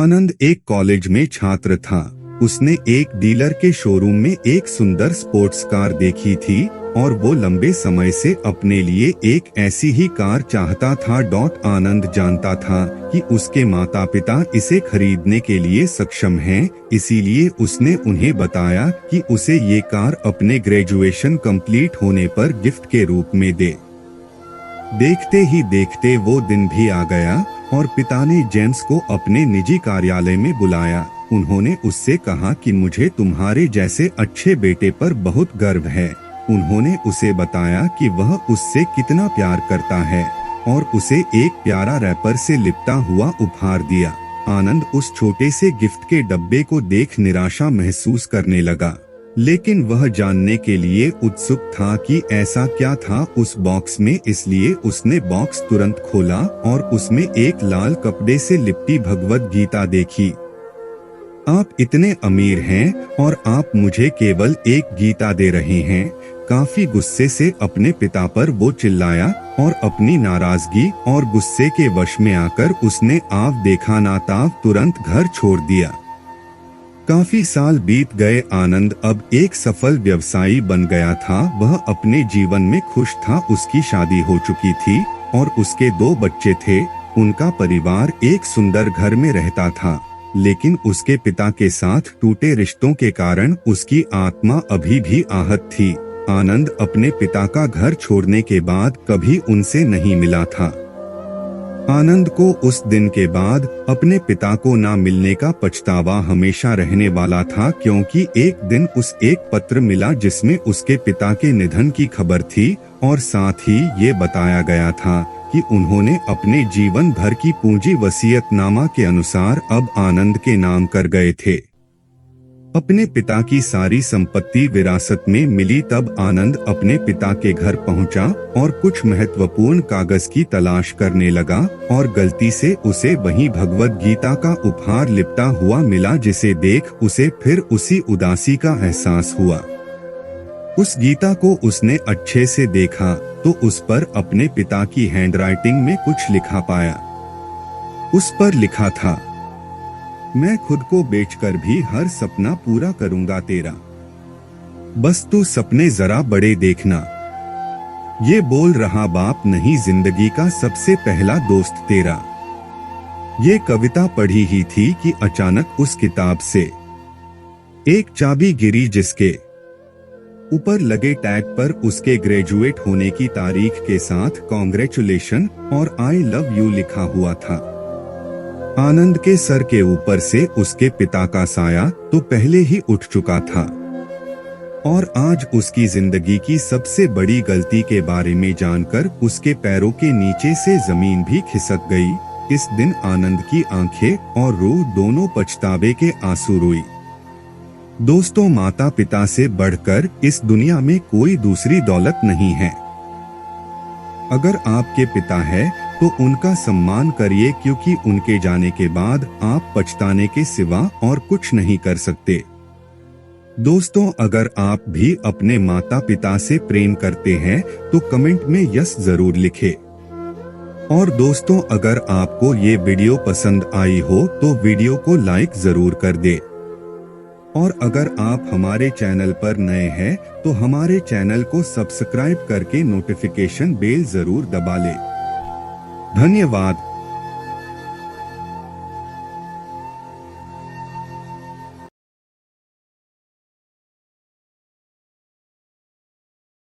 आनंद एक कॉलेज में छात्र था। उसने एक डीलर के शोरूम में एक सुंदर स्पोर्ट्स कार देखी थी और वो लंबे समय से अपने लिए एक ऐसी ही कार चाहता था। आनंद जानता था कि उसके माता पिता इसे खरीदने के लिए सक्षम हैं, इसीलिए उसने उन्हें बताया कि उसे ये कार अपने ग्रेजुएशन कंप्लीट होने पर गिफ्ट के रूप में दे। देखते ही देखते वो दिन भी आ गया और पिता ने जेम्स को अपने निजी कार्यालय में बुलाया। उन्होंने उससे कहा कि मुझे तुम्हारे जैसे अच्छे बेटे पर बहुत गर्व है। उन्होंने उसे बताया कि वह उससे कितना प्यार करता है और उसे एक प्यारा रैपर से लिपटा हुआ उपहार दिया। आनंद उस छोटे से गिफ्ट के डब्बे को देख निराशा महसूस करने लगा, लेकिन वह जानने के लिए उत्सुक था कि ऐसा क्या था उस बॉक्स में, इसलिए उसने बॉक्स तुरंत खोला और उसमें एक लाल कपड़े से लिपटी भगवद गीता देखी। आप इतने अमीर हैं और आप मुझे केवल एक गीता दे रहे हैं। काफी गुस्से से अपने पिता पर वो चिल्लाया और अपनी नाराजगी और गुस्से के वश में आकर उसने आव देखा ना ताव तुरंत घर छोड़ दिया। काफी साल बीत गए। आनंद अब एक सफल व्यवसायी बन गया था। वह अपने जीवन में खुश था। उसकी शादी हो चुकी थी और उसके 2 बच्चे थे। उनका परिवार एक सुंदर घर में रहता था, लेकिन उसके पिता के साथ टूटे रिश्तों के कारण उसकी आत्मा अभी भी आहत थी। आनंद अपने पिता का घर छोड़ने के बाद कभी उनसे नहीं मिला था। आनंद को उस दिन के बाद अपने पिता को ना मिलने का पछतावा हमेशा रहने वाला था, क्योंकि एक दिन उस एक पत्र मिला जिसमें उसके पिता के निधन की खबर थी और साथ ही ये बताया गया था कि उन्होंने अपने जीवन भर की पूंजी वसीयतनामा के अनुसार अब आनंद के नाम कर गए थे। अपने पिता की सारी संपत्ति विरासत में मिली। तब आनंद अपने पिता के घर पहुंचा और कुछ महत्वपूर्ण कागज की तलाश करने लगा और गलती से उसे वहीं भगवद गीता का उपहार लिपटा हुआ मिला, जिसे देख उसे फिर उसी उदासी का एहसास हुआ। उस गीता को उसने अच्छे से देखा तो उस पर अपने पिता की हैंडराइटिंग में कुछ लिखा पाया। उस पर लिखा था, मैं खुद को बेचकर भी हर सपना पूरा करूंगा तेरा, बस तू सपने जरा बड़े देखना। ये बोल रहा बाप नहीं, जिंदगी का सबसे पहला दोस्त तेरा। ये कविता पढ़ी ही थी कि अचानक उस किताब से एक चाबी गिरी, जिसके ऊपर लगे टैग पर उसके ग्रेजुएट होने की तारीख के साथ कांग्रेचुलेशन और आई लव यू लिखा हुआ था। आनंद के सर के ऊपर से उसके पिता का साया तो पहले ही उठ चुका था और आज उसकी जिंदगी की सबसे बड़ी गलती के बारे में जानकर उसके पैरों के नीचे से जमीन भी खिसक गई। इस दिन आनंद की आंखें और रूह दोनों पछतावे के आंसू रोई। दोस्तों, माता पिता से बढ़कर इस दुनिया में कोई दूसरी दौलत नहीं है। अगर आपके पिता है तो उनका सम्मान करिए, क्योंकि उनके जाने के बाद आप पछताने के सिवा और कुछ नहीं कर सकते। दोस्तों, अगर आप भी अपने माता पिता से प्रेम करते हैं तो कमेंट में यस जरूर लिखें। और दोस्तों, अगर आपको ये वीडियो पसंद आई हो तो वीडियो को लाइक जरूर कर दे। और अगर आप हमारे चैनल पर नए हैं तो हमारे चैनल को सब्सक्राइब करके नोटिफिकेशन बेल जरूर दबा लें। धन्यवाद।